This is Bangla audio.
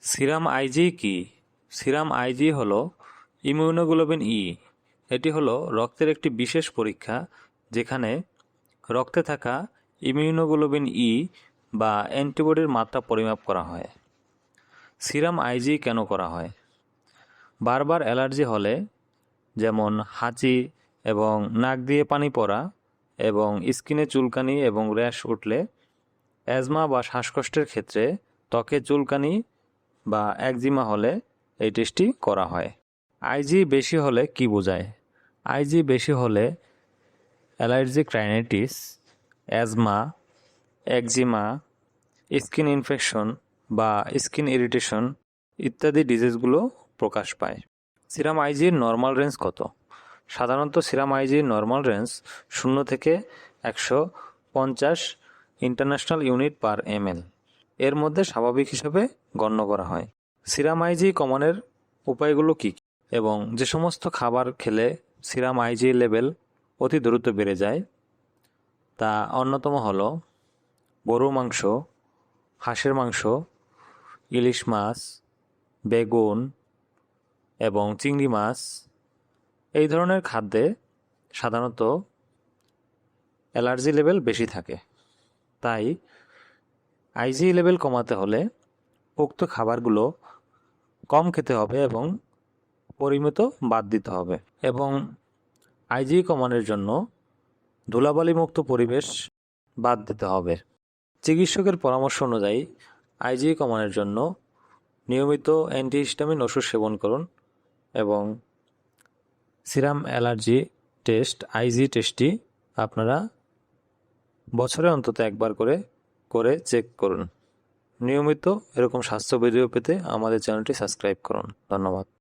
সিরাম আইজি কি? সিরাম আইজি হলো ইমিউনোগ্লোবিন ই। এটি হলো রক্তের একটি বিশেষ পরীক্ষা যেখানে রক্তে থাকা ইমিউনোগ্লোবিন ই বা অ্যান্টিবডির মাত্রা পরিমাপ করা হয়। সিরাম আইজি কেন করা হয়? বারবার অ্যালার্জি হলে, যেমন হাঁচি এবং নাক দিয়ে পানি পড়া এবং স্কিনে চুলকানি এবং র্যাশ উঠলে, অ্যাজমা বা শ্বাসকষ্টের ক্ষেত্রে, ত্বকে চুলকানি বা একজিমা হলে এই টেস্টটি করা হয়। আইজি বেশি হলে কি বোঝায়? আইজি বেশি হলে allergic rhinitis, asthma, eczema, skin infection বা স্কিন ইরিটেশন ইত্যাদি ডিজিজগুলো প্রকাশ পায়। সিরাম আইজির নর্মাল রেঞ্জ কত? সাধারণত সিরাম আইজির নর্মাল রেঞ্জ 0 থেকে 150 ইন্টারন্যাশনাল ইউনিট পার ml এর মধ্যে স্বাভাবিক হিসেবে গণ্য করা হয়। সিরাম আইজি কমানোর উপায়গুলো কী কী? এবং যে সমস্ত খাবার খেলে সিরাম আইজি লেভেল অতি দ্রুত বেড়ে যায় তা অন্যতম হল গরু মাংস, হাঁসের মাংস, ইলিশ মাছ, বেগুন এবং চিংড়ি মাছ। এই ধরনের খাদ্যে সাধারণত অ্যালার্জি লেভেল বেশি থাকে। তাই আইজি লেভেল কমাতে হলে উক্ত খাবারগুলো কম খেতে হবে এবং পরিমিত বাদ দিতে হবে। এবং আইজি কমানোর জন্য ধুলাবালিমুক্ত পরিবেশ বাদ দিতে হবে। চিকিৎসকের পরামর্শ অনুযায়ী আইজি কমানোর জন্য নিয়মিত অ্যান্টিহিস্টামিন ওষুধ সেবন করুন এবং সিরাম অ্যালার্জি টেস্ট, আইজি টেস্টটি আপনারা বছরে অন্তত একবার করে চেক করুন। নিয়মিত এরকম স্বাস্থ্য ভিডিও পেতে আমাদের চ্যানেলটি সাবস্ক্রাইব করুন। ধন্যবাদ।